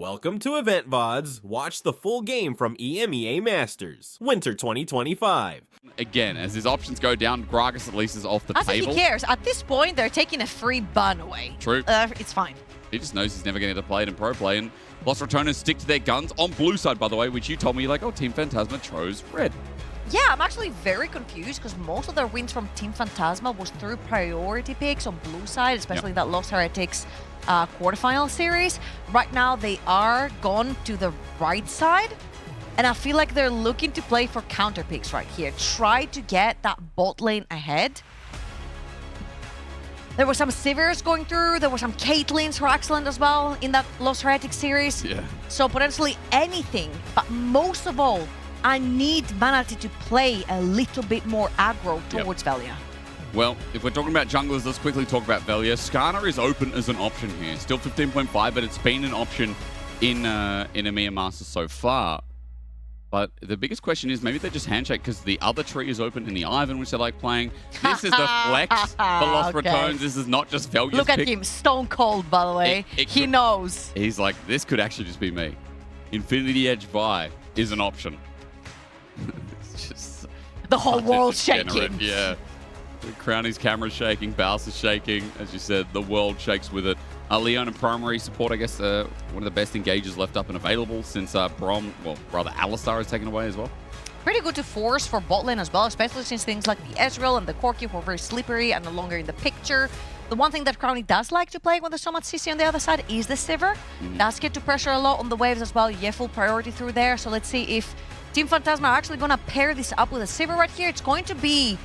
Welcome to Loleventvods. Watch the full game from EMEA Masters, Winter 2025. Again, as his options go down, Gragas at least is off the table. He cares. At this point, they're taking a free ban away. True. It's fine. He just knows he's never going to play it in pro play. And Los Ratones stick to their guns on blue side, by the way, which you told me, like, oh, Team Phantasma chose red. Yeah, I'm actually very confused because most of their wins from Team Phantasma was through priority picks on blue side, especially that Lost Heretics quarterfinal series. Right now, they are gone to the right side, and I feel like they're looking to play for counter picks right here. Try to get that bot lane ahead. There were some Sivers going through. There were some Caitlyn's who are excellent as well in that Lost Heretics series. Yeah. So potentially anything, but most of all, I need Manatee to play a little bit more aggro towards Velia. Well, if we're talking about junglers, let's quickly talk about Velia. Skarner is open as an option here. Still 15.5, but it's been an option in EMEA Masters so far. But the biggest question is maybe they just handshake because the other tree is open in the Ivan, which they like playing. This is the flex for Lost Ratones. This is not just Velia's Look at pick. him, stone cold, by the way. He knows. He's like, this could actually just be me. Infinity Edge Vi is an option. It's just the whole world's shaking. Yeah. Crowny's camera's shaking, Baus is shaking. As you said, the world shakes with it. Leon and primary support, I guess, one of the best engagers left up and available since Brom, well, rather Alistar is taken away as well. Pretty good to force for bot lane as well, especially since things like the Ezreal and the Corki were very slippery and no longer in the picture. The one thing that Crowny does like to play when there's so much CC on the other side is the Sivir. Does get to pressure a lot on the waves as well. You get full priority through there. So let's see if Team Phantasma are actually going to pair this up with a Sivir right here. It's going to be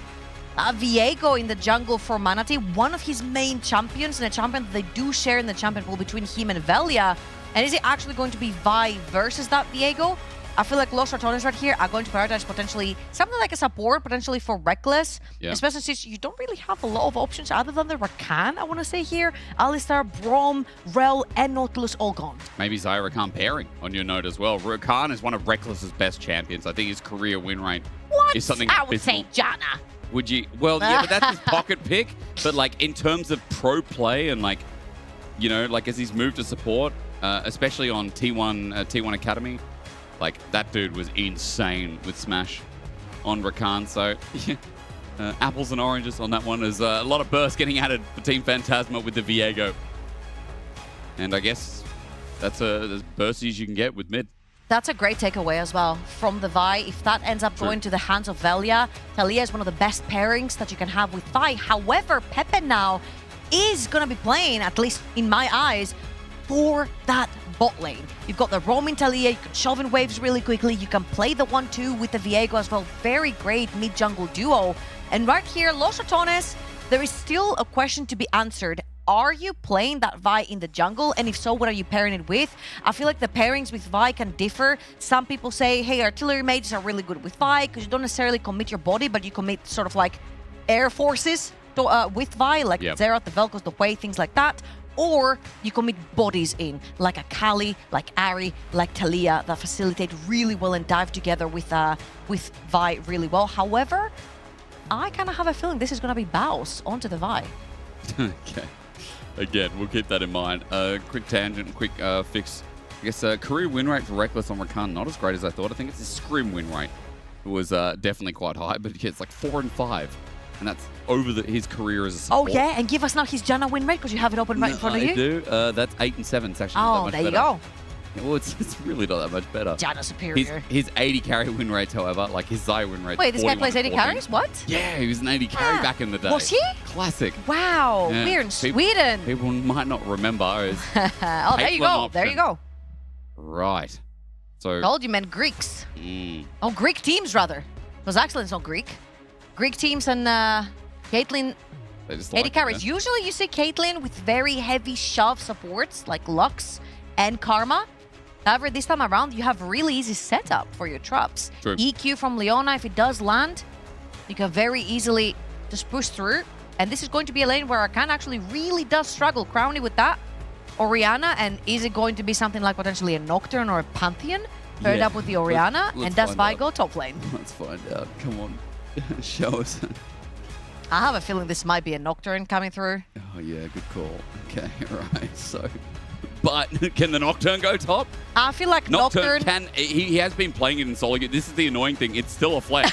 Viego in the jungle for Manatee, one of his main champions, and a champion that they do share in the champion pool between him and Velia. And is it actually going to be Vi versus that Viego? I feel like Los Ratones right here are going to prioritize potentially something like a support, potentially for Reckless, especially since you don't really have a lot of options other than the Rakan, I want to say here. Alistar, Brom, Rel, and Nautilus all gone. Maybe Xayah Rakan pairing on your note as well. Rakan is one of Reckless's best champions. I think his career win rate is something I would say Janna. Would you? Well, yeah, but that's his pocket pick. But like in terms of pro play and like, you know, like as he's moved to support, especially on T1 Academy, like that dude was insane with Smash on Rakan. So yeah, apples and oranges on that one. There's a lot of bursts getting added for Team Phantasma with the Viego, and I guess that's as bursty as you can get with mid. That's a great takeaway as well from the Vi. If that ends up going to the hands of Velia, Talia is one of the best pairings that you can have with Vi. However, Pepe now is going to be playing, at least in my eyes, for that bot lane. You've got the roaming Talia, you can shove in waves really quickly, you can play the 1-2 with the Viego as well. Very great mid-jungle duo. And right here, Los Ratones, there is still a question to be answered. Are you playing that Vi in the jungle? And if so, what are you pairing it with? I feel like the pairings with Vi can differ. Some people say, hey, artillery mages are really good with Vi because you don't necessarily commit your body, but you commit sort of like air forces to, with Vi, like Xerath, the Vel'Koz, the Wei, things like that. Or you commit bodies in, like a Kali, like Ahri, like Talia, that facilitate really well and dive together with Vi really well. However, I kind of have a feeling this is going to be Baus onto the Vi. Okay. Again, we'll keep that in mind. Quick tangent, quick fix. I guess career win rate for Reckless on Rakan, not as great as I thought. I think it's his scrim win rate. It was definitely quite high, but it's like 4 and 5. And that's over his career as a support. Oh, yeah? And give us now his Janna win rate because you have it open right in front of you. I do. That's 8 and 7. It's actually not that much better. You go. Well, it's really not that much better. Janna superior. His 80 carry win rates, however, like his Xayah win rate. Wait, this guy plays 80 carries? What? Yeah, he was an 80 carry back in the day. Was he? Classic. Wow, we're in Sweden. People might not remember. Oh, there you go. Option. There you go. Right. So. Told you meant Greeks. Oh, Greek teams rather. Because actually it's not Greek. Greek teams and Caitlyn. 80 carries. Usually you see Caitlyn with very heavy shove supports like Lux and Karma. However, this time around, you have really easy setup for your traps. True. EQ from Leona, if it does land, you can very easily just push through. And this is going to be a lane where Rakan actually really does struggle. Crowny with that. Orianna, and is it going to be something like potentially a Nocturne or a Pantheon paired up with the Orianna? And does Vi go top lane? Let's find out. Come on. Show us. I have a feeling this might be a Nocturne coming through. Oh, yeah, good call. Okay, right. So, but can the Nocturne go top? I feel like Nocturne he has been playing it in solo queue. This is the annoying thing. It's still a flex.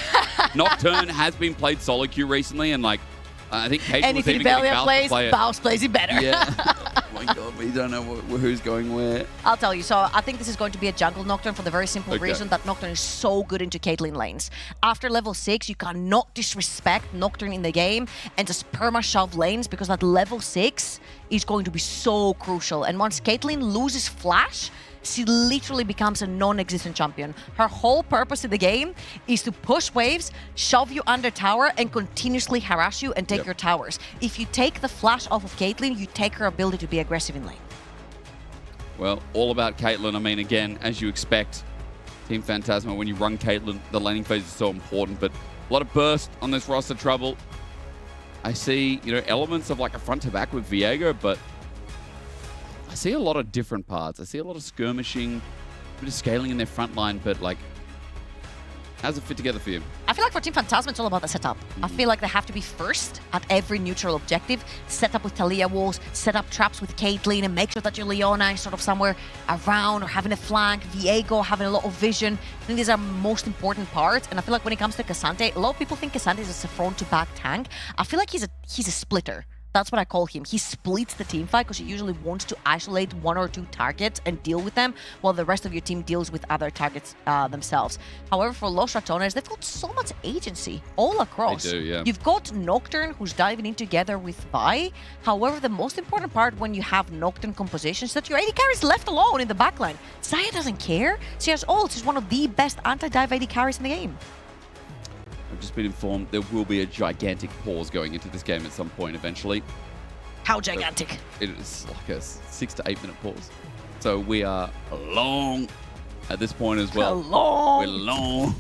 Nocturne has been played solo queue recently, and like I think Cage and was if even getting Velia Baus plays, to play it. Baus plays it better. Yeah. Oh my god, we don't know who's going where. I'll tell you. So I think this is going to be a jungle Nocturne for the very simple Okay. reason that Nocturne is so good into Caitlyn lanes. After level 6, you cannot disrespect Nocturne in the game and just perma-shove lanes because that level 6 is going to be so crucial. And once Caitlyn loses flash, she literally becomes a non-existent champion. Her whole purpose in the game is to push waves, shove you under tower, and continuously harass you and take your towers. If you take the flash off of Caitlyn, you take her ability to be aggressive in lane. Well, all about Caitlyn. I mean, again, as you expect, Team Phantasma, when you run Caitlyn, the laning phase is so important, but a lot of burst on this roster trouble. I see, elements of like a front to back with Viego, but I see a lot of different parts. I see a lot of skirmishing, a bit of scaling in their front line, but like, how's it fit together for you? I feel like for Team Phantasma, it's all about the setup. I feel like they have to be first at every neutral objective. Set up with Taliyah walls, set up traps with Caitlyn, and make sure that your Leona is sort of somewhere around or having a flank. Viego having a lot of vision. I think these are most important parts. And I feel like when it comes to Cassante, a lot of people think Cassante is a front-to-back tank. I feel like he's a splitter. That's what I call him. He splits the team fight because he usually wants to isolate 1 or 2 targets and deal with them while the rest of your team deals with other targets themselves. However, for Los Ratones, they've got so much agency all across. They do, yeah. You've got Nocturne who's diving in together with Vi. However, the most important part when you have Nocturne compositions is that your AD carry is left alone in the backline. Xayah doesn't care. She has ult. She's one of the best anti-dive AD carries in the game. I've just been informed there will be a gigantic pause going into this game at some point eventually. How gigantic? It is like a 6 to 8 minute pause. So we are long at this point as well. We're long.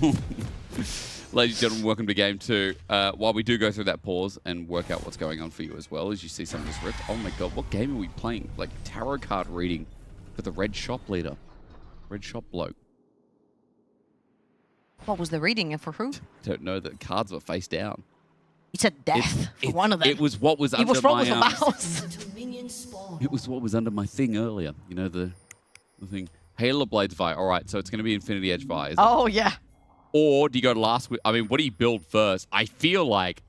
Ladies and gentlemen, welcome to Game 2. While we do go through that pause and work out what's going on for you as well, as you see some of this ripped. Oh my god, what game are we playing? Like tarot card reading for the red shop leader. Red shop bloke. What was the reading and for who? Don't know, the cards were face down. He said death for one of them. It was what was He under was wrong my with the mouse. It was what was under my thing earlier. You know, the thing. Halo Blades Vi. All right, so it's going to be Infinity Edge Vi. Oh, yeah. Or do you go last with... I mean, what do you build first? I feel like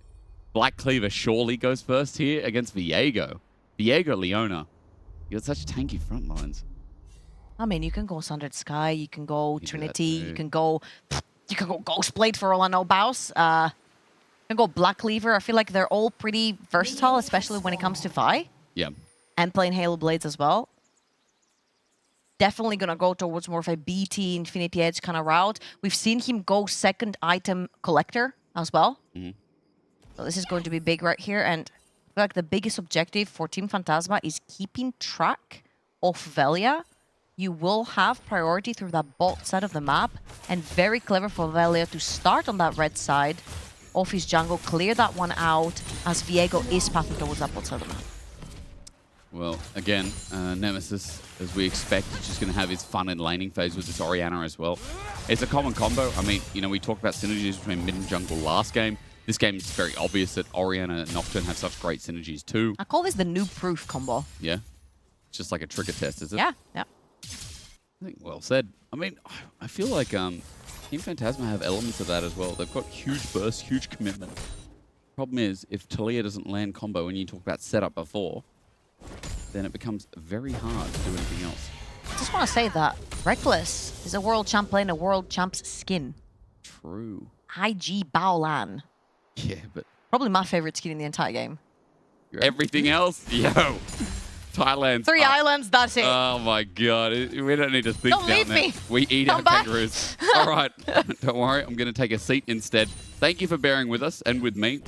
Black Cleaver surely goes first here against Viego. Viego Leona. You got such tanky front lines. I mean, you can go Sundered Sky, you can go Trinity, too. you can go Ghostblade for all I know, Baus. You can go Black Cleaver. I feel like they're all pretty versatile, especially when it comes to Vi. Yeah. And playing Halo Blades as well. Definitely gonna go towards more of a BT Infinity Edge kind of route. We've seen him go second item collector as well. So this is going to be big right here. And I feel like the biggest objective for Team Phantasma is keeping track of Velia. You will have priority through that bot side of the map. And very clever for Velia to start on that red side of his jungle, clear that one out as Viego is pathing towards that bot side of the map. Well, again, Nemesis, as we expect, is just going to have his fun and laning phase with this Orianna as well. It's a common combo. I mean, you know, we talked about synergies between mid and jungle last game. This game is very obvious that Orianna and Nocturne have such great synergies too. I call this the noob proof combo. Yeah? It's just like a trigger test, is it? Yeah, yeah. I think well said. I mean, I feel like Team Phantasma have elements of that as well. They've got huge bursts, huge commitment. Problem is, if Taliyah doesn't land combo when you talk about setup before, then it becomes very hard to do anything else. I just want to say that Reckless is a world champ playing a world champ's skin. True. IG Baolan. Yeah, but... Probably my favorite skin in the entire game. Everything else? Yo! Thailand's 3 up. islands, that's it. Oh my god, we don't need to think Don't down leave there. me. We eat Come our back. kangaroos. All right, don't worry, I'm going to take a seat instead. Thank you for bearing with us and with me,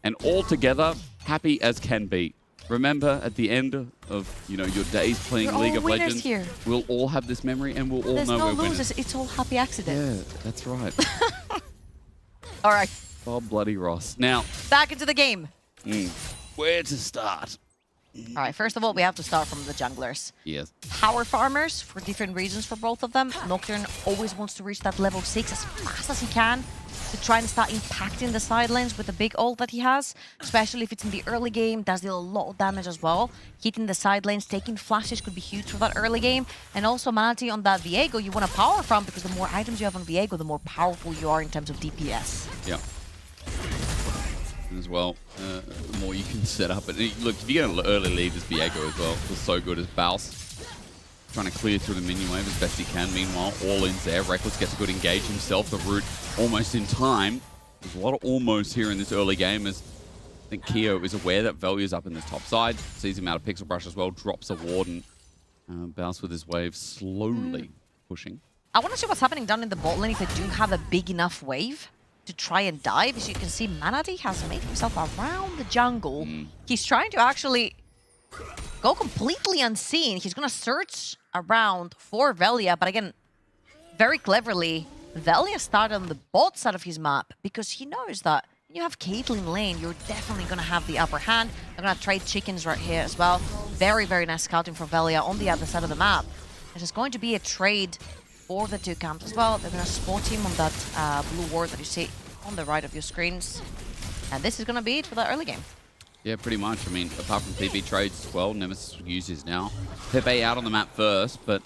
and all together, happy as can be. Remember, at the end of your days playing We're League all of winners Legends, here. we'll all have this memory and we'll all There's know no we're winners. losers, it's all happy accidents. Yeah, that's right. All right, Bob Bloody Ross. Now, back into the game. where to start? All right, first of all, we have to start from the junglers. Yes. Power farmers, for different reasons for both of them. Nocturne always wants to reach that level 6 as fast as he can. to try and start impacting the side lanes with the big ult that he has, especially if it's in the early game. Does deal a lot of damage as well. Hitting the side lanes, taking flashes could be huge for that early game. And also Manatee on that Viego, you want to power from, because the more items you have on Viego, the more powerful you are in terms of DPS. Yeah. As well, the more you can set up. And look, if you get an early lead as Viego as well, it's so good as Baus. Trying to clear through the minion wave as best he can. Meanwhile, all in's there. Reckless gets a good engage himself. The root almost in time. There's a lot of almost here in this early game as I think Keo is aware that Velia's up in this top side. Sees him out of Pixel Brush as well. Drops a ward and Baus with his wave slowly pushing. I want to see what's happening down in the bot lane if they do have a big enough wave to try and dive. As you can see, Manatee has made himself around the jungle. He's trying to actually go completely unseen. He's going to search around for Velia, but again, very cleverly, Velia started on the bot side of his map because he knows that when you have Caitlyn lane, you're definitely going to have the upper hand. They're going to trade chickens right here as well. Very, very nice scouting for Velia on the other side of the map. There's going to be a trade for the two camps as well. They're going to spot him on that blue ward that you see on the right of your screens. And this is going to be it for the early game. Yeah, pretty much. I mean, apart from PP trades as well, Nemesis uses now. Pepe out on the map first, but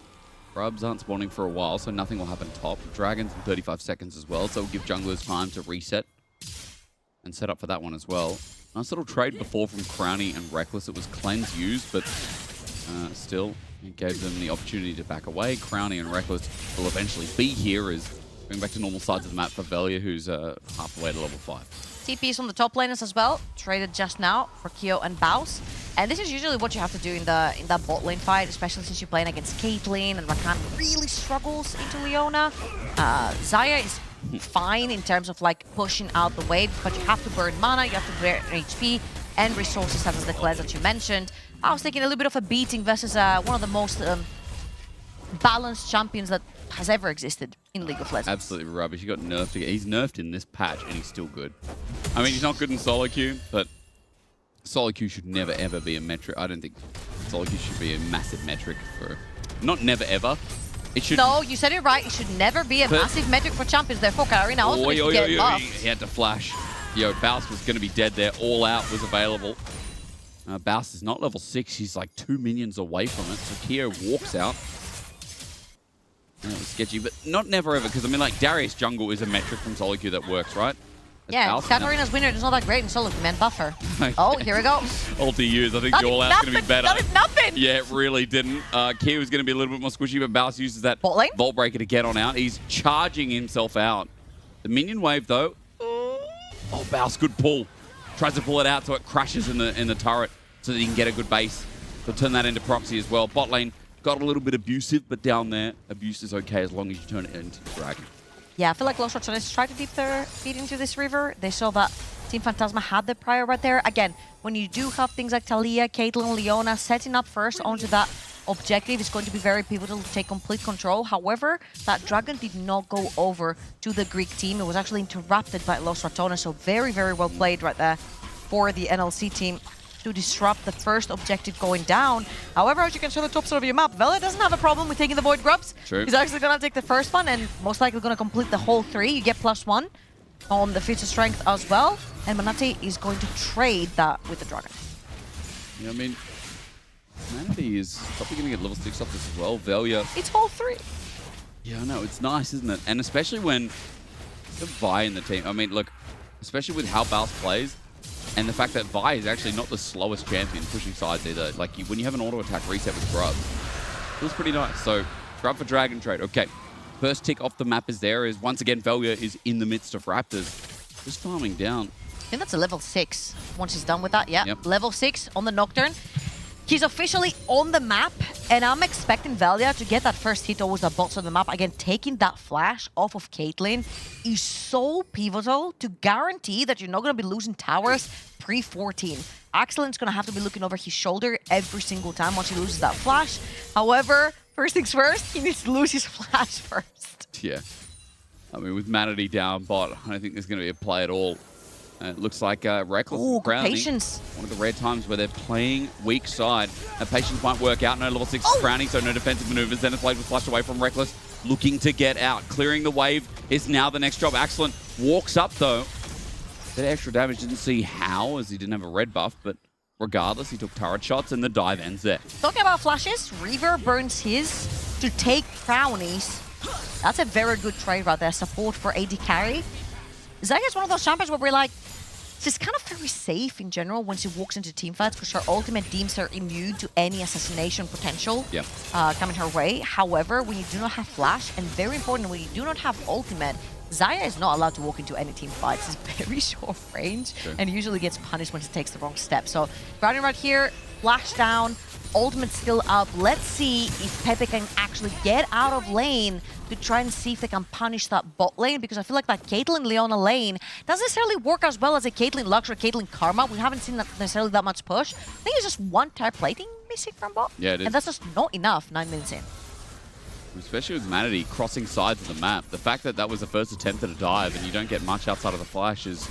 Grubs aren't spawning for a while, so nothing will happen top. Dragons in 35 seconds as well, so it'll give junglers time to reset and set up for that one as well. Nice little trade before from Crowny and Reckless. It was cleanse used, but still, it gave them the opportunity to back away. Crowny and Reckless will eventually be here as going back to normal sides of the map for Velia, who's halfway to level 5. TPs on the top laners as well, traded just now for Keo and Baus. And this is usually what you have to do in that bot lane fight, especially since you're playing against Caitlyn and Rakan really struggles into Leona. Xayah is fine in terms of like pushing out the wave, but you have to burn mana, you have to burn HP and resources such as the Clans that you mentioned. I was taking a little bit of a beating versus one of the most balanced champions that has ever existed in League of Legends. Absolutely rubbish. He got nerfed again. He's nerfed in this patch and he's still good. I mean, he's not good in solo queue, but solo queue should never ever be a metric. I don't think solo queue should be a massive metric for... Not never ever. It should... No, you said it right. It should never be a massive metric for champions. Therefore, Karina also needs to get buffed. He had to flash. Yo, Baus was going to be dead there. All out was available. Baus is not level 6. He's like 2 minions away from it. So Keo walks out. That was sketchy, but not never ever, because I mean, like, Darius jungle is a metric from solo queue that works, right? Yeah, Katarina's winner is not that great in solo queue, man. Buffer. Oh, here we go. Ulti used. I think the all-out's going to be better. That is nothing! Yeah, it really didn't. Keo was going to be a little bit more squishy, but Baus uses that Vault Breaker to get on out. He's charging himself out. The minion wave, though. Oh, Baus, good pull. Tries to pull it out so it crashes in the turret so that he can get a good base. He'll turn that into proxy as well. Bot lane got a little bit abusive, but down there, abuse is okay as long as you turn it into the dragon. Yeah, I feel like Los Ratones tried to dip their feet into this river. They saw that Team Phantasma had the prior right there. Again, when you do have things like Talia, Caitlyn, Leona, setting up first onto that objective is going to be very pivotal to take complete control. However, that dragon did not go over to the Greek team. It was actually interrupted by Los Ratones, so very, very well played right there for the NLC team to disrupt the first objective going down. However, as you can see on the top side of your map, Velia doesn't have a problem with taking the Void Grubs. True. He's actually going to take the first one and most likely going to complete the whole 3. You get +1 on the feature strength as well. And Manatee is going to trade that with the Dragon. Yeah, I mean, Manatee is probably going to get level 6 off this as well. Velia. It's all 3. Yeah, I know. It's nice, isn't it? And especially when the Vi in the team. I mean, look, especially with how Baus plays, and the fact that Vi is actually not the slowest champion pushing sides either. Like, when you have an auto-attack reset with Grub, it feels pretty nice. So, Grub for Dragon trade. Okay. First tick off the map is there. Is once again, Velia is in the midst of Raptors. Just farming down. I think that's a level 6. Once he's done with that, yeah. Yep. Level 6 on the Nocturne. He's officially on the map, and I'm expecting Velia to get that first hit towards the box of the map. Again, taking that flash off of Caitlyn is so pivotal to guarantee that you're not going to be losing towers pre-14. Axelin's going to have to be looking over his shoulder every single time once he loses that flash. However, first things first, he needs to lose his flash first. Yeah. I mean, with Manatee down bot, I don't think there's going to be a play at all. It looks like Reckless Ooh, and Brownie. patience. One of the rare times where they're playing weak side. Patience might work out. No level 6 Brownie, so no defensive maneuvers. Then it's played with flash away from Reckless. Looking to get out. Clearing the wave is now the next job. Excellent. Walks up, though. That extra damage, didn't see how, as he didn't have a red buff, but regardless, he took turret shots, and the dive ends there. Talking about flashes, Reaver burns his to take brownies. That's a very good trade right there. Support for AD carry. Zaya's one of those champions where we're like, she's kind of very safe in general when she walks into team fights because her ultimate deems her immune to any assassination potential coming her way. However, when you do not have flash, and very important, when you do not have ultimate, Zaya is not allowed to walk into any team fights. It's very short range and usually gets punished when she takes the wrong step. So, Brownie right here, flash down, ultimate still up. Let's see if Pepe can actually get out of lane to try and see if they can punish that bot lane, because I feel like that Caitlyn Leona lane doesn't necessarily work as well as a Caitlyn Lux or Caitlyn Karma. We haven't seen that necessarily that much push. I think it's just one tire plating missing from bot. Yeah, it is. And that's just not enough 9 minutes in. Especially with Manatee crossing sides of the map. The fact that that was the first attempt at a dive and you don't get much outside of the flash is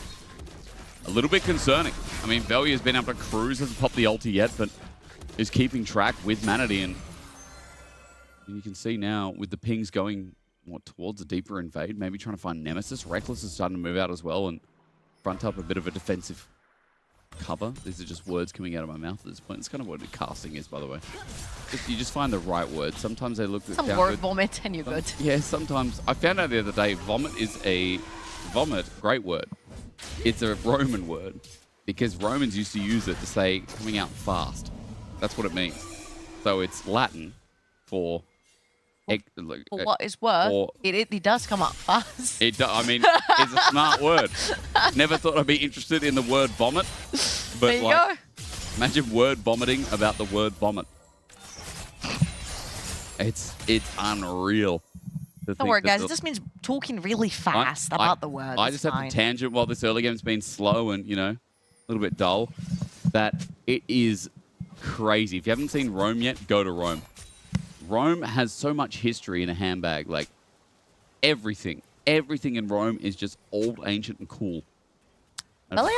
a little bit concerning. I mean, Velia has been able to cruise, hasn't popped the ulti yet, but is keeping track with Manatee. And you can see now with the pings going towards a deeper invade, maybe trying to find Nemesis. Reckless is starting to move out as well and front up a bit of a defensive cover. These are just words coming out of my mouth at this point. It's kind of what casting is, by the way. You just find the right words. Sometimes they look Some word vomit and you're good. Yeah, sometimes. I found out the other day, vomit is great word. It's a Roman word because Romans used to use it to say coming out fast. That's what it means. So it's Latin for... For what is worth, it does come up fast. I mean, it's a smart word. Never thought I'd be interested in the word vomit. But there you go. Imagine word vomiting about the word vomit. It's unreal. Don't worry, guys. It just means talking really fast about the word. I just have to tangent while this early game's been slow and, a little bit dull. That it is crazy. If you haven't seen Rome yet, go to Rome. Rome has so much history in a handbag. Like, everything in Rome is just old, ancient, and cool. Velia?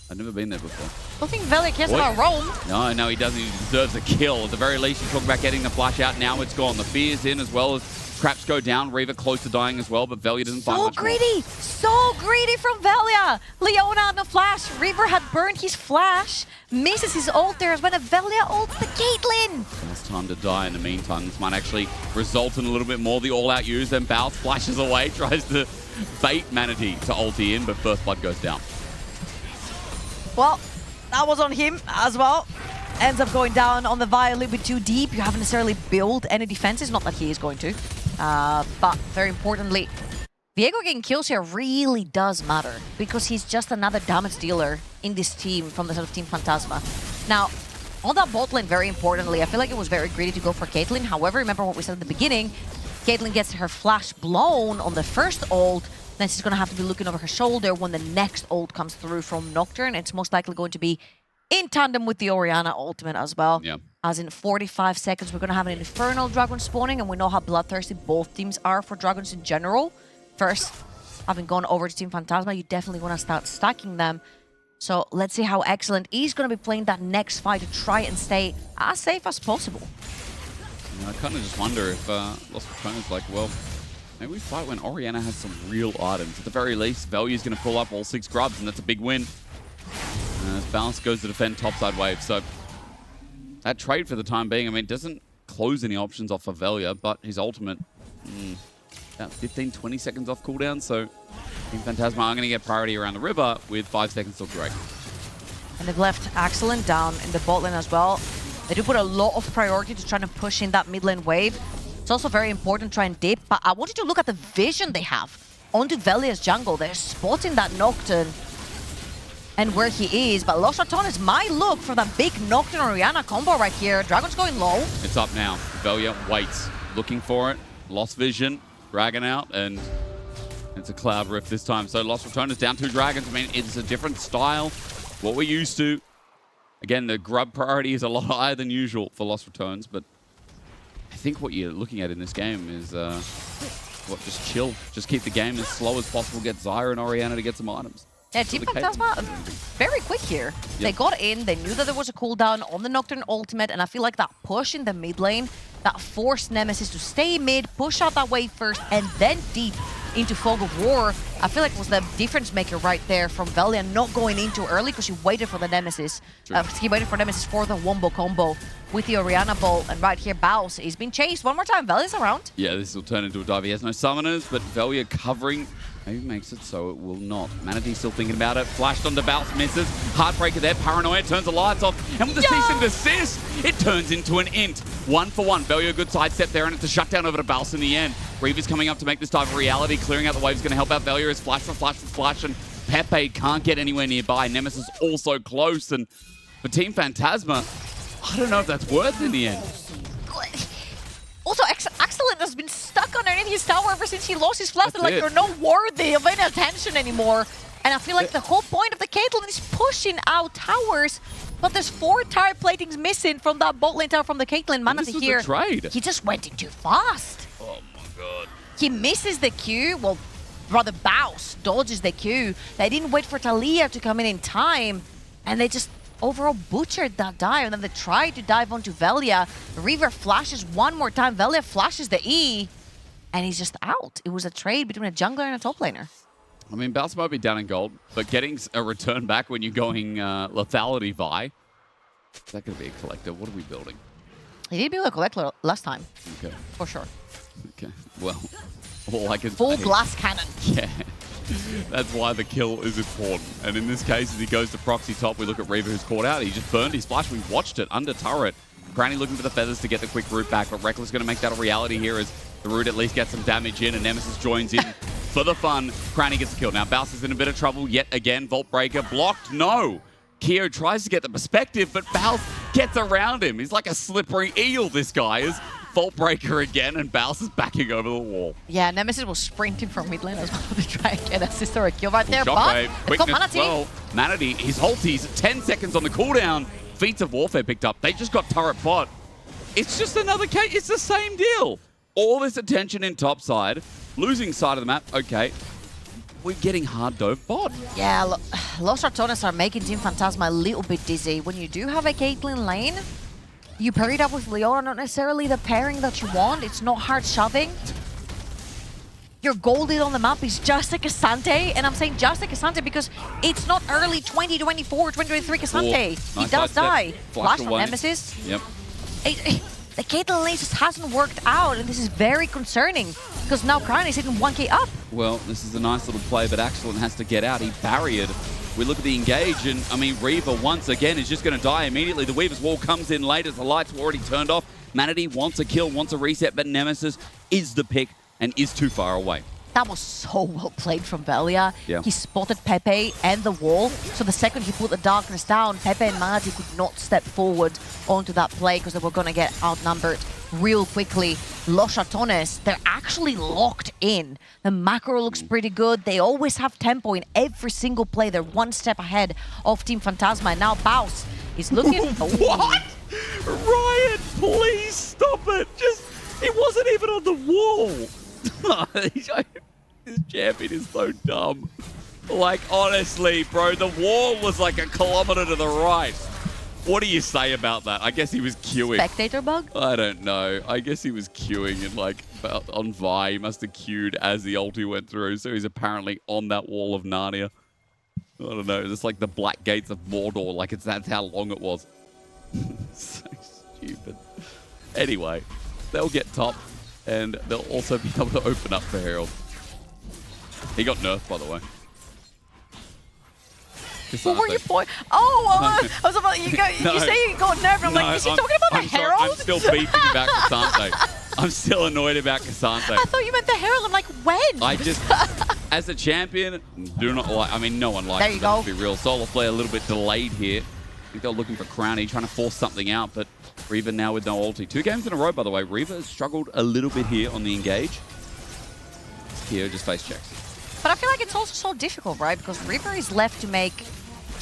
I've never been there before. I don't think Velia cares about Rome. No, he doesn't. He deserves a kill. At the very least, you talk about getting the flash out. Now it's gone. The fear's in as well as traps go down. Reaver close to dying as well, but Velia doesn't find much more. So greedy from Velia. Leona on the flash. Reaver had burned his flash. Misses his ult there as when a Velia ults the Caitlyn. It's time to die in the meantime. This might actually result in a little bit more. The all-out use, then Bow flashes away, tries to bait Manatee to ulti in, but first blood goes down. Well, that was on him as well. Ends up going down on the Vi a little bit too deep. You haven't necessarily built any defenses. Not that he is going to. But very importantly, Viego getting kills here really does matter because he's just another damage dealer in this team from the sort of Team Phantasma. Now, on that bot lane, very importantly, I feel like it was very greedy to go for Caitlyn. However, remember what we said at the beginning, Caitlyn gets her flash blown on the first ult, then she's going to have to be looking over her shoulder when the next ult comes through from Nocturne. It's most likely going to be in tandem with the Orianna ultimate as well. Yeah. As in 45 seconds, we're going to have an Infernal Dragon spawning, and we know how bloodthirsty both teams are for dragons in general. First, having gone over to Team Phantasma, you definitely want to start stacking them. So let's see how Excellent is going to be playing that next fight to try and stay as safe as possible. I kind of just wonder if Lost Ratones like, well, maybe we fight when Orianna has some real items. At the very least, Velia's going to pull up all 6 grubs, and that's a big win. As Balance goes to defend topside wave. So that trade for the time being, I mean, doesn't close any options off of Velia, but his ultimate, about 15, 20 seconds off cooldown. So Team Phantasma are going to get priority around the river with 5 seconds till Drake. And they've left Excellent down in the bot lane as well. They do put a lot of priority to try and push in that mid lane wave. It's also very important to try and dip, but I wanted to look at the vision they have onto Velia's jungle. They're spotting that Nocturne and where he is, but Lost Ratones might look for that big Nocturne Orianna combo right here. Dragon's going low. It's up now. Velia waits, looking for it. Lost vision, Dragon out, and it's a Cloud Rift this time. So Lost Ratones down 2 dragons. I mean, it's a different style, what we're used to. Again, the grub priority is a lot higher than usual for Lost Ratones, but I think what you're looking at in this game is, just chill. Just keep the game as slow as possible, get Zyra and Orianna to get some items. Yeah, Team for the Caitlyn. Phantasma, very quick here. They got in, they knew that there was a cooldown on the Nocturne ultimate, and I feel like that push in the mid lane, that forced Nemesis to stay mid, push out that wave first, and then deep into Fog of War, I feel like was the difference maker right there from Velia not going in too early because he waited for the Nemesis. He waited for Nemesis for the wombo combo with the Orianna Bolt, and right here, Baus is being chased one more time. Velia's around. Yeah, this will turn into a dive. He has no summoners, but Velia covering maybe makes it so it will not. Manatee still thinking about it. Flashed onto Baus, misses. Heartbreaker there. Paranoia turns the lights off. And with the cease and desist, it turns into an int. 1-for-1. Velia, good sidestep there, and it's a shutdown over to Baus in the end. Reaver's coming up to make this dive a reality. Clearing out the wave is going to help out Velia as flash for flash for flash, and Pepe can't get anywhere nearby. Nemesis also close, and for Team Phantasma, I don't know if that's worth it in the end. Also, Excellent has been stuck underneath his tower ever since he lost his flash. Like, it. you're not worthy of any attention anymore. And I feel like the whole point of the Caitlyn is pushing out towers, but there's 4 tire platings missing from that bot lane tower from the Caitlyn. Manatee This was here, a trade. he just went in too fast. Oh my god. He misses the Q, well, rather Baus dodges the Q. They didn't wait for Talia to come in time, and they just overall butchered that dive, and then they tried to dive onto Velia. Reaver flashes one more time, Velia flashes the E, and he's just out. It was a trade between a jungler and a top laner. I mean, Bounce might be down in gold, but getting a return back when you're going lethality Vi, is that going to be a collector? What are we building? He did build a collector last time, Okay. for sure. Okay. Well, all I can Full say- glass cannon. Yeah. That's why the kill is important. And in this case, as he goes to proxy top, we look at Reaver who's caught out. He just burned his flash. We watched it under turret. Granny looking for the feathers to get the quick root back, but Reckless going to make that a reality here as the root at least gets some damage in, and Nemesis joins in for the fun. Granny gets the kill. Now, Baus is in a bit of trouble yet again. Vault Breaker blocked. No. Keo tries to get the perspective, but Baus gets around him. He's like a slippery eel, this guy is. Vault Breaker again, and Baus is backing over the wall. Yeah, Nemesis was sprinting from mid lane as well to try and get a sister a kill right there, but Shockwave, it's got quickness Manatee. well. Manatee, his ulties, 10 seconds on the cooldown. Feats of Warfare picked up. They just got turret bot. It's just another case. It's the same deal. All this attention in top side, losing side of the map. Okay, we're getting hard dove bot. Yeah, Los Ratones are making Team Phantasma a little bit dizzy. When you do have a Caitlyn lane, you pair it up with Leora, not necessarily the pairing that you want. It's not hard shoving. Your golded on the map is just like Cassante, and I'm saying just like Cassante because it's not early 2024, 2023 Cassante. Nice He does sidestep. die. Flash Flash from away. Nemesis. Yep. The Caitlyn lane just hasn't worked out, and this is very concerning because now Crown is hitting 1k up. Well, this is a nice little play, but Excellent has to get out. He barriered. We look at the engage, and I mean, Reaver once again is just going to die immediately. The Weaver's wall comes in late as the lights were already turned off. Manatee wants a kill, wants a reset, but Nemesis is the pick and is too far away. That was so well played from Velia. Yeah. He spotted Pepe and the wall. So the second he put the darkness down, Pepe and Manatee could not step forward onto that play because they were going to get outnumbered real quickly. Los Ratones, they're actually locked in. The macro looks pretty good. They always have tempo in every single play. They're one step ahead of Team Phantasma. And now Baus is looking... What? Ryan, please stop it. It wasn't even on the wall. This champion is so dumb. Like, honestly, bro, the wall was like a kilometer to the right. What do you say about that? I guess he was queuing. Spectator bug? I don't know. I guess he was queuing and like on Vi. He must have queued as the ulti went through. So he's apparently on that wall of Narnia. I don't know. It's like the black gates of Mordor. Like that's how long it was. So stupid. Anyway, they'll get top. And they'll also be able to open up for Herald. He got nerfed, by the way. What were you point? Oh, I was about you say you got nerfed. I'm like, is he talking about the Herald? I'm still beefing about Cassante. I'm still annoyed about Cassante. I thought you meant the Herald. I'm like, when? I just, as a champion, do not like. I mean, no one likes There you it. go. Let's be real. Solar Flare a little bit delayed here. I think they're looking for Crowny, trying to force something out, but Reaver now with no ulti. 2 games in a row, by the way. Reaver has struggled a little bit here on the engage. Keo just face checks. But I feel like it's also so difficult, right? Because Reaper is left to make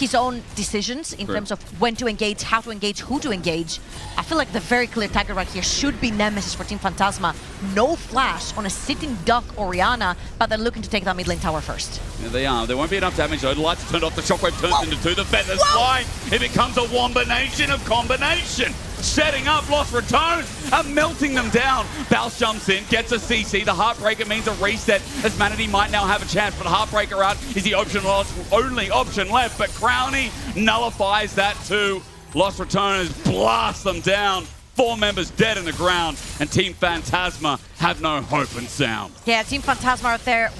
his own decisions in terms of when to engage, how to engage, who to engage. I feel like the very clear target right here should be Nemesis for Team Phantasma. No flash on a sitting duck Orianna, but they're looking to take that mid lane tower first. Yeah, they are. There won't be enough damage though. The lights are turned off, the shockwave turns into 2, the feathers fly. It becomes a wombination of combination. Setting up Lost Ratones and melting them down. Bounce jumps in, gets a CC. The Heartbreaker means a reset as Manatee might now have a chance, but Heartbreaker out is the only option left. But Crownie nullifies that too. Lost Ratones blast them down. 4 members dead in the ground, and Team Phantasma have no hope and sound. Yeah, Team Phantasma out there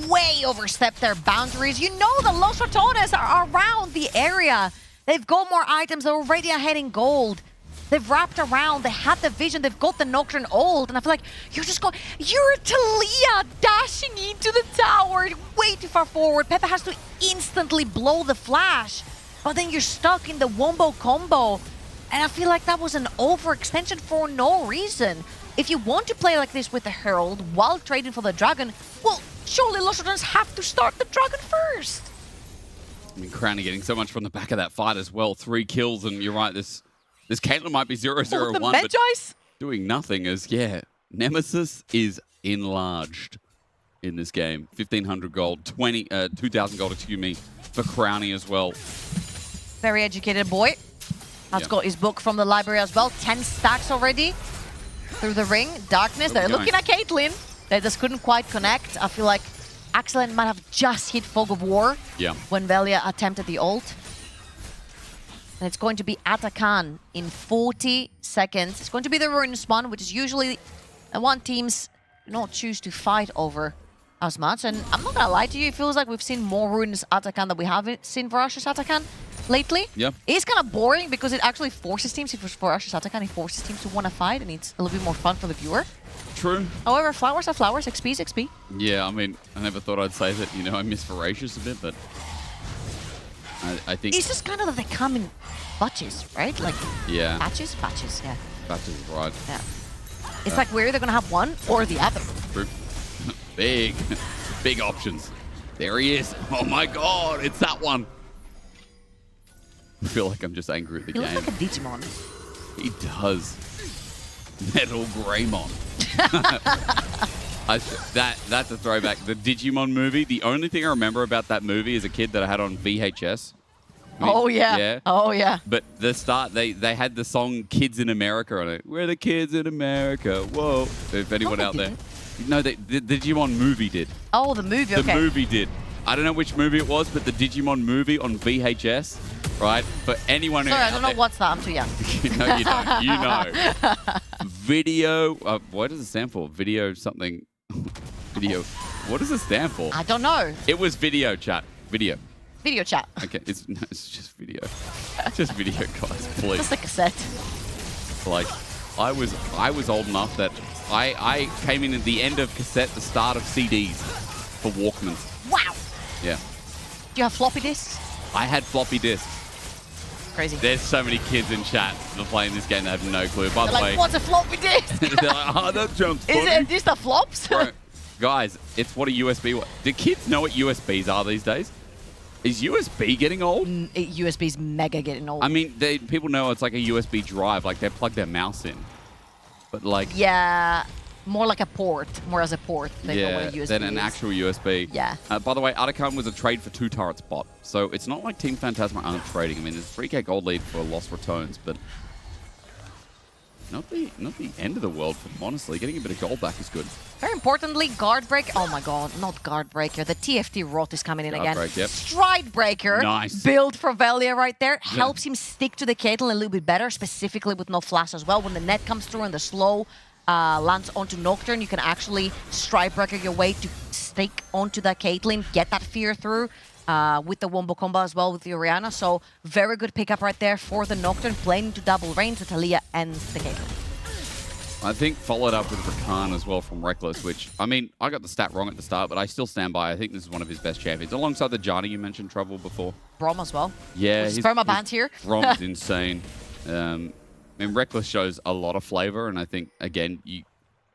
way overstepped their boundaries. You know the Los Ratones are around the area. They've got more items. They're already ahead in gold. They've wrapped around, they had the vision, they've got the Nocturne ult, and I feel like you're a Talia dashing into the tower, way too far forward. Pepe has to instantly blow the flash, but then you're stuck in the wombo combo, and I feel like that was an overextension for no reason. If you want to play like this with the Herald while trading for the Dragon, well, surely Los Ratones have to start the Dragon first. I mean, Crownie getting so much from the back of that fight as well. 3 kills, and you're right, this Caitlyn might be 0-0-1, but doing nothing as, yeah, Nemesis is enlarged in this game. 1,500 gold, 2,000 gold, excuse me, for Crownie as well. Very educated boy. Has got his book from the library as well. 10 stacks already through the ring. Darkness, they're looking at Caitlyn. They just couldn't quite connect. I feel like Axelin might have just hit Fog of War when Velia attempted the ult. And it's going to be Atakan in 40 seconds. It's going to be the Ruin spawn, which is usually the one teams do not choose to fight over as much. And I'm not gonna lie to you, it feels like we've seen more Ruinous Atakan than we haven't seen Voracious Atakan lately. Yeah. It's kind of boring because it actually forces teams, if it's Voracious Atakan, it forces teams to want to fight, and it's a little bit more fun for the viewer. True. However, flowers are flowers, XP is XP. Yeah, I mean, I never thought I'd say that, you know, I miss Voracious a bit, but I think... It's just kind of like they come in batches, right? Like, patches, yeah. Patches, right. Yeah. It's like we're either going to have one or the other. True. Big options. There he is. Oh my god, it's that one. I feel like I'm just angry at the game. He looks like a Digimon. He does. Metal Greymon. That's a throwback. The Digimon movie, the only thing I remember about that movie as a kid that I had on VHS. Oh, yeah. Oh, yeah. But the start, they had the song Kids in America on it. We're the kids in America. Whoa. If anyone out there. No, the Digimon movie did. Oh, the movie, okay. The movie did. I don't know which movie it was, but the Digimon movie on VHS, right? For anyone who... Sorry, I don't know what's that. I'm too young. No, you don't. You know. Video... what does it stand for? Video something... Video... What does it stand for? I don't know. It was video chat. Video. Video chat. Okay, it's just video. Just video, guys, please. Just a cassette. Like, I was old enough that I came in at the end of cassette, the start of CDs for Walkmans. Wow. Yeah. Do you have floppy disks? I had floppy disks. Crazy. There's so many kids in chat that are playing this game that have no clue. By the way, what's a floppy disk? They're like, oh, that jumps funny. Is it just the flops? Bro, guys, it's what a USB was. Do kids know what USBs are these days? Is USB getting old? USB's mega getting old. I mean, people know it's like a USB drive, like they plug their mouse in. But like... Yeah, more like a port, more as a port than what a USB than an actual USB. Yeah. By the way, Atakan was a trade for 2 turrets bot. So it's not like Team Phantasma aren't trading. I mean, there's a 3k gold lead for Lost Ratones, but not the end of the world for them, honestly. Getting a bit of gold back is good. Very importantly, guard break. Oh my god, not guard breaker. The TFT rot is coming in guard again. Break, yep. Stride breaker. Nice. Build for Velia right there. Helps him stick to the Caitlyn a little bit better, specifically with no flash as well. When the net comes through and the slow lands onto Nocturne, you can actually stride breaker your way to stick onto that Caitlyn, get that fear through. With the wombo combo as well with the Orianna. So very good pickup right there for the Nocturne, playing into double range, the Talia and the Caitlyn. I think followed up with Rakan as well from Reckless, which, I mean, I got the stat wrong at the start, but I still stand by. I think this is one of his best champions, alongside the Johnny you mentioned, Trouble, before. Brom as well. Yeah. His perma-banned here. Brom's insane. I mean, Reckless shows a lot of flavor, and I think, again,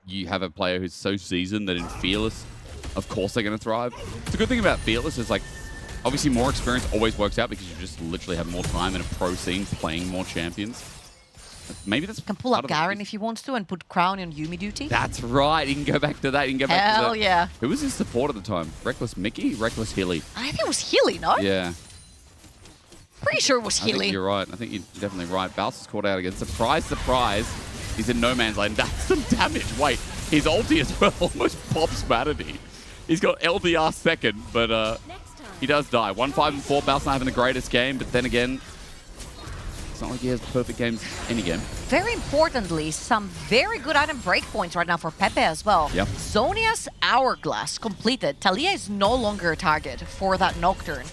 you have a player who's so seasoned that in Fearless, of course they're going to thrive. The good thing about Fearless is, like, Obviously, more experience always works out because you just literally have more time in a pro scene playing more champions. Maybe that's... You can pull up Garen if he wants to and put Crown on Yuumi duty. That's right. You can go back to that. You can go back to Hell yeah. Who was his support at the time? Reckless Mickey? Reckless Hilly? I think it was Healy, no? Yeah. Pretty sure it was I think Healy. you're right. I think you're definitely right. Bounce is caught out again. Surprise, surprise. He's in no man's land. That's some damage. Wait, his ulti as well almost pops Vanity. He's got LDR second, but he does die. 1-5 and 4. Bounce not having the greatest game, but then again, it's not like he has perfect games any game. Very importantly, some very good item breakpoints right now for Pepe as well. Yep. Zonia's Hourglass completed. Talia is no longer a target for that Nocturne.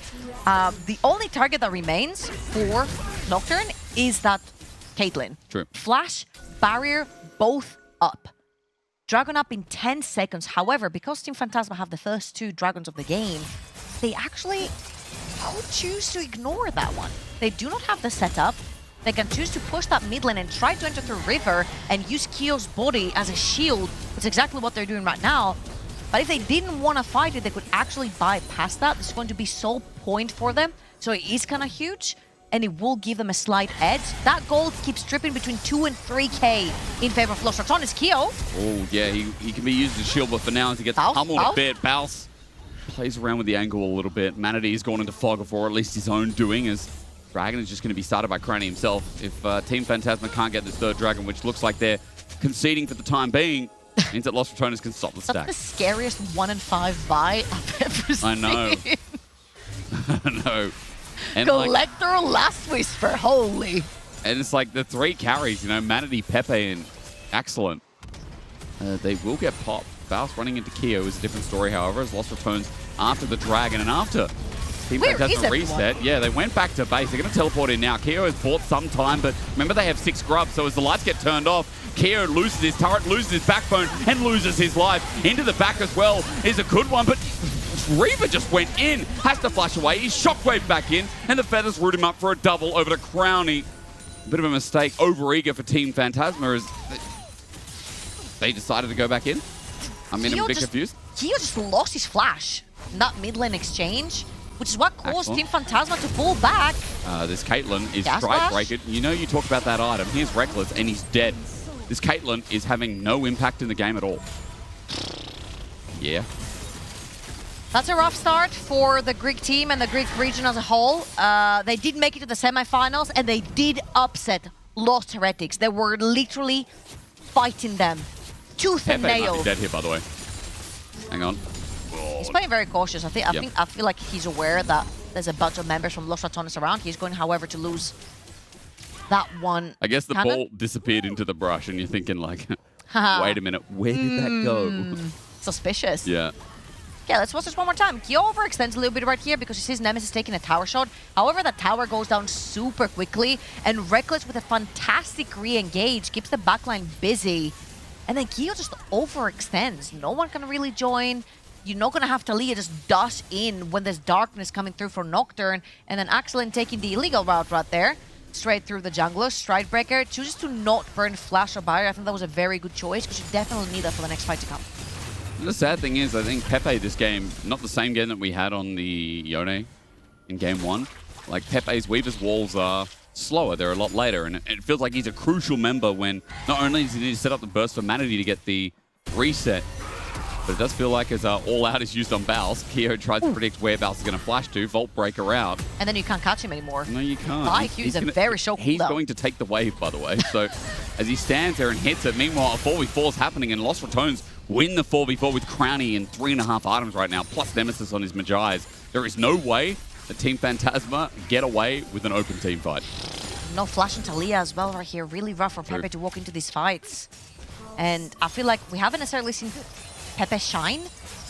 The only target that remains for Nocturne is that Caitlyn. True. Flash, Barrier, both up. Dragon up in 10 seconds. However, because Team Phantasma have the first 2 dragons of the game, they actually could choose to ignore that one. They do not have the setup. They can choose to push that mid lane and try to enter through river and use Kyo's body as a shield. That's exactly what they're doing right now. But if they didn't want to fight it, they could actually bypass that. It's going to be so point for them. So it is kind of huge, and it will give them a slight edge. That gold keeps tripping between 2 and 3k in favor of Lost Ratones. Kyo. Oh, yeah, he can be used as a shield, but for now, as he gets pummeled a bit, Bouse plays around with the angle a little bit. Manatee's gone into fog, or at least his own doing, as Dragon is just going to be started by Crane himself. If Team Phantasma can't get this 3rd Dragon, which looks like they're conceding for the time being, means that Lost Ratones can stop the stack. That's the scariest 1-5 buy I've ever seen. I know. I know. And Collector Last Whisper, holy. And it's like the 3 carries, you know, Manatee, Pepe, and Excellent. They will get popped. Faust running into Kyo is a different story, however, as Lost Ratones after the Dragon and after Team Phantasma reset. Yeah, they went back to base. They're going to teleport in now. Kyo has bought some time, but remember they have 6 grubs, so as the lights get turned off, Kyo loses his turret, loses his backbone, and loses his life. Into the back as well is a good one, but Reaver just went in, has to flash away. He's shockwave back in, and the Feathers root him up for a double over to Crownie. A bit of a mistake, over-eager for Team Phantasma as they decided to go back in. I'm a bit confused. Kyo just lost his flash in that mid lane exchange, which is what caused Team Phantasma to pull back. This Caitlyn is Gas Strike Flash? Breaker. You know you talk about that item. Here's Reckless, and he's dead. This Caitlyn is having no impact in the game at all. Yeah. That's a rough start for the Greek team and the Greek region as a whole. They did make it to the semifinals, and they did upset Lost Heretics. They were literally fighting them tooth and Pepe nail. might be dead here, by the way. Hang on. He's playing very cautious. I feel like he's aware that there's a bunch of members from Lost Ratones around. He's going, however, to lose that one. I guess the cannon. ball disappeared into the brush, and you're thinking like, wait a minute, where did that go? Suspicious. Yeah. Okay, let's watch this one more time. Kyo overextends a little bit right here because he sees Nemesis taking a tower shot. However, the tower goes down super quickly, and Reckless with a fantastic re-engage keeps the backline busy. And then Kyo just overextends. No one can really join. You're not going to have Talia just dash in when there's darkness coming through for Nocturne. And then Excellent taking the illegal route right there. Straight through the jungler. Stridebreaker chooses to not burn Flash or Barrier. I think that was a very good choice because you definitely need that for the next fight to come. The sad thing is, I think Pepe this game, not the same game that we had on the Yone in game 1. Like, Pepe's Weaver's walls are slower. They're a lot later, and it feels like he's a crucial member when not only does he need to set up the burst for Manatee to get the reset, but it does feel like as All Out is used on Bouse, Kyo tries to predict where Bouse is going to flash to, Vault Breaker out. And then you can't catch him anymore. No, you can't. He's a very short He's cooldown. going to take the wave, by the way. So as he stands there and hits it, meanwhile, a 4v4 is happening, and Lost Ratones win the 4v4 with Crownie and 3.5 items right now, plus Nemesis on his Magi's. There is no way that Team Phantasma get away with an open team fight. No Flash and Talia as well right here. Really rough for Pepe to walk into these fights. And I feel like we haven't necessarily seen Pepe shine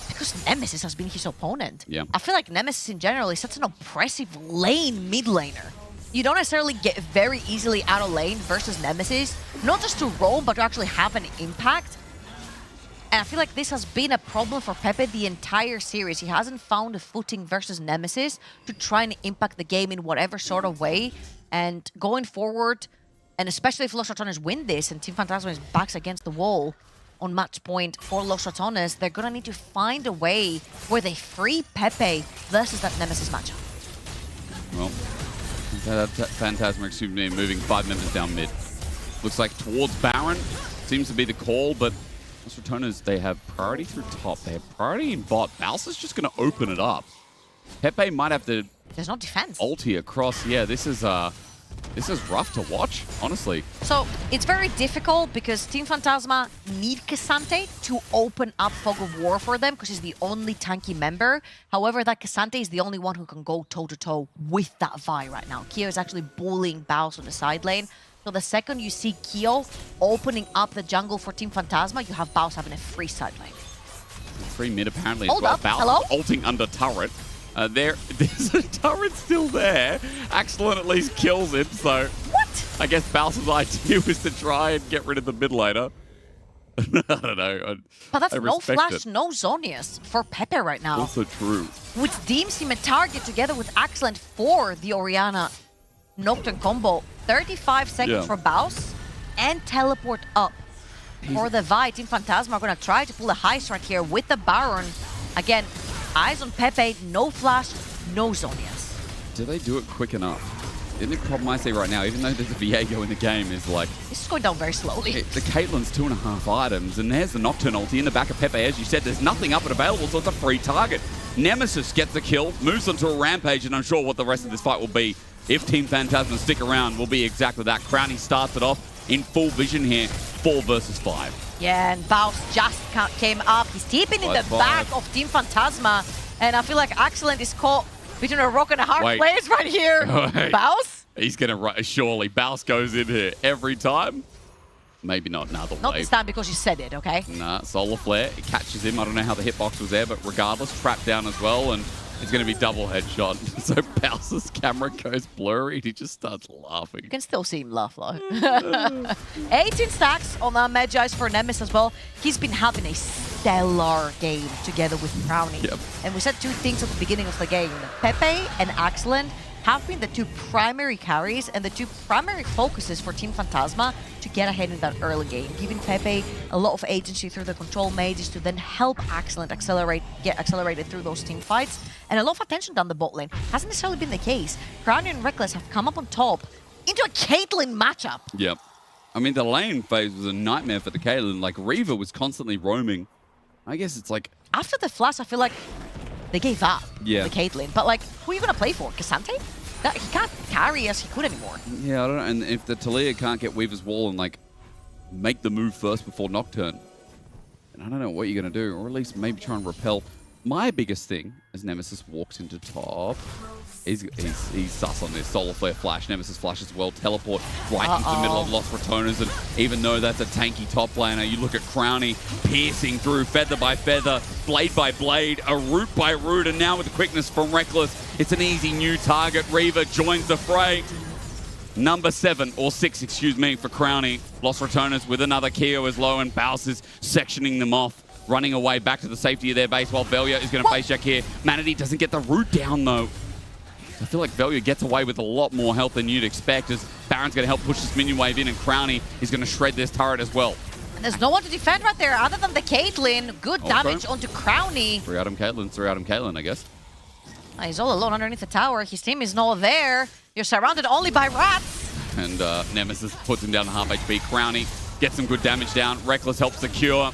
because Nemesis has been his opponent. Yeah. I feel like Nemesis in general is such an oppressive lane mid laner. You don't necessarily get very easily out of lane versus Nemesis, not just to roam, but to actually have an impact. And I feel like this has been a problem for Pepe the entire series. He hasn't found a footing versus Nemesis to try and impact the game in whatever sort of way. And going forward, and especially if Lost Ratones win this and Team Phantasma is backs against the wall, on match point for Los Ratones, they're gonna need to find a way where they free Pepe versus that Nemesis matchup. Well, that Phantasma, excuse me, moving 5 members down mid. Looks like towards Baron seems to be the call, but Los Ratones, they have priority through top. They have priority in bot. Mouse is just going to open it up. Pepe might have to There's no defense. ulti across. Yeah, this is rough to watch, honestly. So it's very difficult because Team Phantasma need Cassante to open up Fog of War for them because he's the only tanky member. However, that Cassante is the only one who can go toe-to-toe with that Vi right now. Kyo is actually bullying Baus on the side lane. So the second you see Kyo opening up the jungle for Team Phantasma, you have Baus having a free side lane. Free mid apparently Hold as well. up, Baus hello? ulting under turret. There's a turret still there. Axelin at least kills it, so What? I guess Baus's idea was to try and get rid of the mid laner. I don't know. But that's I no respect flash, it. no Zonius for Pepe right now. Also true. Which deems him a target together with Axelant for the Orianna Nocturne combo. 35 seconds Yeah. for Baus and teleport up for the Vi. Team Phantasma are going to try to pull a heist right here with the Baron. Again, eyes on Pepe, no flash, no Zonias. Do they do it quick enough? The only problem I see right now, even though there's a Viego in the game, is like This is going down very slowly. the Caitlyn's 2.5 items, and there's the Nocturne ulti in the back of Pepe. As you said, there's nothing up and available, so it's a free target. Nemesis gets the kill, moves onto a rampage, and I'm sure what the rest of this fight will be, if Team Phantasma stick around, will be exactly that. Crowny starts it off in full vision here, 4 versus 5. Yeah, and Baus just came up. He's deeping in the Five. back of Team Phantasma. And I feel like Axelant is caught between a rock and a hard Wait. place right here. Wait. Baus? He's going to surely. Baus goes in here every time. Maybe not another Not wave. this time because you said it, okay? Nah, Solar Flare, it catches him. I don't know how the hitbox was there, but regardless, trapped down as well, and it's going to be double headshot. So Baus's camera goes blurry, and he just starts laughing. You can still see him laugh though. 18 stacks on the Magi's for Nemesis as well. He's been having a stellar game together with Crowny. Yep. And we said 2 things at the beginning of the game. Pepe and Axelant have been the 2 primary carries and the 2 primary focuses for Team Phantasma to get ahead in that early game, giving Pepe a lot of agency through the control mages to then help Axelant get accelerated through those team fights, and a lot of attention down the bot lane. Hasn't necessarily been the case. Crowny and Reckless have come up on top into a Caitlyn matchup. Yep. I mean, the lane phase was a nightmare for the Caitlyn. Like, Reaver was constantly roaming. I guess it's like... After the flash, I feel like they gave up Yeah. the Caitlyn. But like, who are you going to play for? Cassante? He can't carry as he could anymore. Yeah, I don't know. And if the Talia can't get Weaver's Wall and, like, make the move first before Nocturne, then I don't know what you're going to do. Or at least maybe try and repel. My biggest thing, as Nemesis walks into top, he's sus on this. Solar Flare flash, Nemesis flash as well, teleport right into the middle of Los Ratones, and even though that's a tanky top laner, you look at Crowny piercing through feather by feather, blade by blade, a root by root, and now with the quickness from Reckless, it's an easy new target. Reaver joins the fray. Number 7, or 6, excuse me, for Crowny. Los Ratones with another Keo as low, and Baus is sectioning them off, running away back to the safety of their base while Velia is going to face check here. Manatee doesn't get the root down though. I feel like Velia gets away with a lot more health than you'd expect, as Baron's going to help push this minion wave in, and Crowny is going to shred this turret as well. And there's no one to defend right there other than the Caitlyn. Good damage onto Crowny. 3 Caitlyn, I guess. He's all alone underneath the tower. His team is not there. You're surrounded only by rats. And Nemesis puts him down to half HP. Crowny gets some good damage down. Reckless helps secure.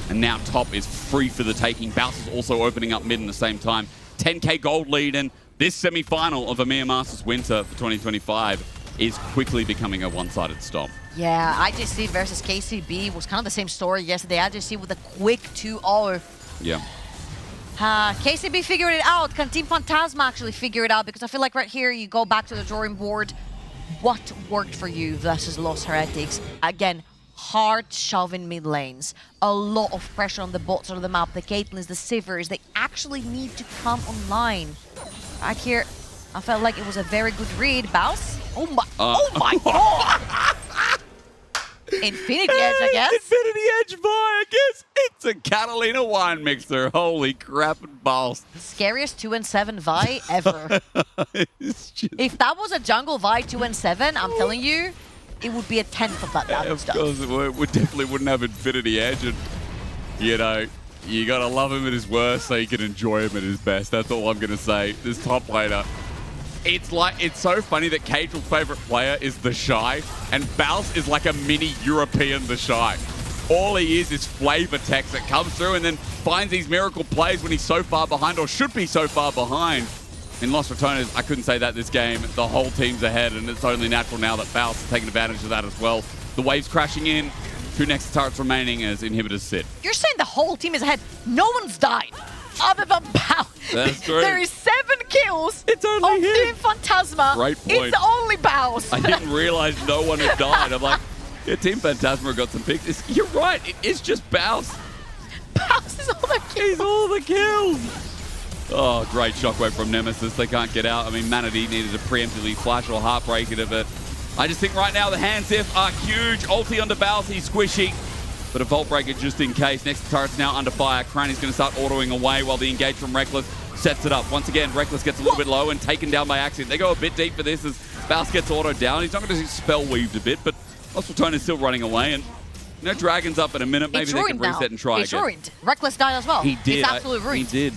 And now top is free for the taking. Baus is also opening up mid in the same time. 10k gold lead, and this semi-final of EMEA Masters Winter for 2025 is quickly becoming a one-sided stomp. Yeah, IJC versus KCB was kind of the same story yesterday. IJC with a quick 2-0. Yeah. KCB figured it out. Can Team Phantasma actually figure it out? Because I feel like right here you go back to the drawing board. What worked for you versus Los Heretics? Again, hard shoving mid lanes. A lot of pressure on the bot side of the map. The Caitlyn's, the Sivers, they actually need to come online. Right here, I felt like it was a very good read. Baus? Oh my god! Infinity Edge, I guess. Infinity Edge Vi, I guess. It's a Catalina wine mixer. Holy crap and balls. Scariest 2-7 Vi ever. It's just... If that was a jungle Vi 2-7, I'm telling you, it would be a tenth of that damage. Of course it would. We definitely wouldn't have Infinity Edge. And, you know, you got to love him at his worst so you can enjoy him at his best. That's all I'm going to say. This top laner. It's so funny that Cagel's favorite player is the Shy, and Bouse is like a mini European the Shy. All he is flavor text that comes through and then finds these miracle plays when he's so far behind, or should be so far behind. In Lost Ratones, I couldn't say that this game. The whole team's ahead, and it's only natural now that Bouse is taking advantage of that as well. The waves crashing in. 2 next turrets remaining as inhibitors sit. You're saying the whole team is ahead. No one's died other than Bouse. That's true. There is 7 kills It's only of him. Team Phantasma. Great point. It's only Bouse. I didn't realize no one had died. I'm like, yeah, Team Phantasma got some picks. You're right. It's just Bouse. Bouse is all the kills. He's all the kills. Oh, great shockwave from Nemesis. They can't get out. I mean, Manatee needed to preemptively flash or heartbreak it a bit. I just think right now the hands if are huge. Ulti onto Bouse. He's squishy. But a Vault Breaker just in case. Next turret's now under fire. Crowny's going to start autoing away while the engage from Reckless sets it up. Once again, Reckless gets a little bit low and taken down by accident. They go a bit deep for this as Bouse gets autoed down. He's not going to spell weaved a bit, but Lost Ratones is still running away. And you know, Dragon's up in a minute. Maybe they can reset and try it's again. ruined. Reckless died as well. He did. It's absolutely ruined. He did.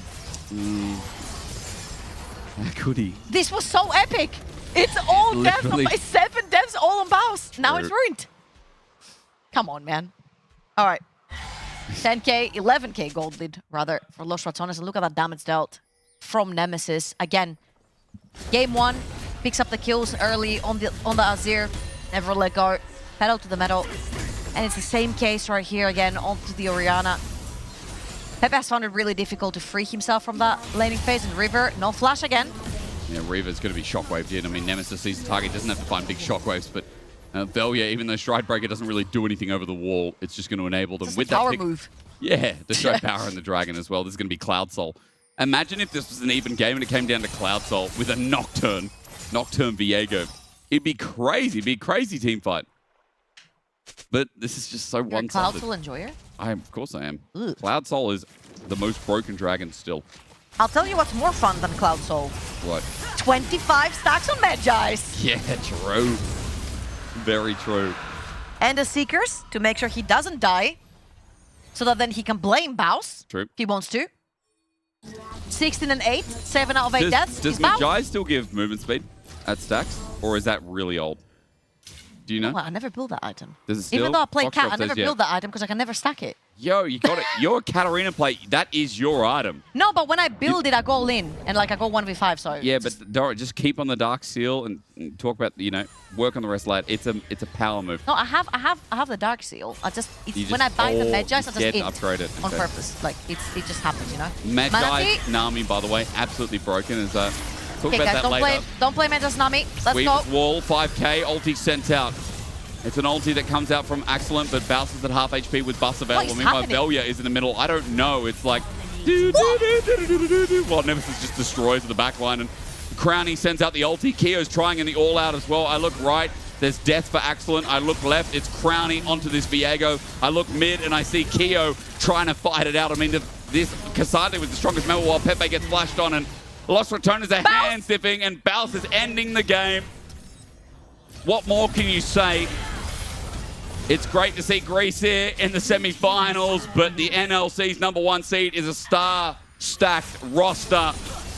How could he? This was so epic. It's all death. Literally. It's 7 deaths all on Bouse. Now it's ruined. Come on, man. All right. 10k, 11k gold lead, rather, for Lost Ratones. And look at that damage dealt from Nemesis. Again, game 1, picks up the kills early on the Azir. Never let go. Pedal to the metal. And it's the same case right here again onto the Orianna. Pepe has found it really difficult to free himself from that laning phase. And River, no flash again. Yeah, Reaver's going to be shockwaved in. I mean, Nemesis sees the target, doesn't have to find big shockwaves, but Velia, even though Stride Breaker doesn't really do anything over the wall, it's just going to enable them Just with a power that pick. move. Yeah, to show power in the Dragon as well. This is going to be Cloud Soul. Imagine if this was an even game and it came down to Cloud Soul with a Nocturne Viego. It'd be crazy. It'd be a crazy team fight. But this is just so You're a one-sided. Cloud Soul enjoyer? Of course I am. Ugh. Cloud Soul is the most broken dragon still. I'll tell you what's more fun than Cloud Soul. What? 25 stacks on Magi's. Yeah, true. Very true. And the Seekers to make sure he doesn't die. So that then he can blame Bouse. True. If he wants to. 16 and 8. 7 out of 8 deaths. Does He's Bouse. Magi still give movement speed at stacks? Or is that really old? Do you know? Well, I never build that item. Does it still? Even though I play Foxtrot Cat, I says never yeah. build that item because I can never stack it. Yo, you got it. You're a Katarina play. That is your item. No, but when I build it, I go all in. And like I go 1v5, so... Yeah, but Dora, just keep on the Dark Seal and talk about, you know, work on the rest later. It's a power move. No, I have the Dark Seal. It's You when I just- buy the oh, Magi's, I you just get it upgrade it. on Okay. purpose. Like it just happens, you know. Magi Manatee. Nami, by the way, absolutely broken. Is talk Okay, about guys, that later. don't play Magi's Nami. Let's Weaver's go. wall, 5k, ulti sent out. It's an ulti that comes out from Excellent, but Bouse is at half HP with buffs available. is Meanwhile, happening? Velia is in the middle. I don't know. It's like... Well, Nemesis just destroys the backline, and Crowny sends out the ulti. Kio's trying in the all-out as well. I look right. There's death for Excellent. I look left. It's Crowny onto this Viego. I look mid, and I see Kio trying to fight it out. I mean, this Cassandra was the strongest member while Pepe gets flashed on, and Lost Ratones are hand-sipping, and Bouse is ending the game. What more can you say? It's great to see Greece here in the semi-finals, but the NLC's #1 seed is a star-stacked roster.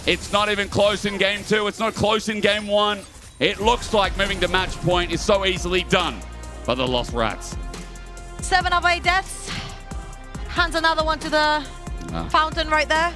It's not even close in Game 2. It's not close in Game 1. It looks like moving to match point is so easily done by the Lost Rats. 7 of 8 deaths. Hands another one to the fountain right there.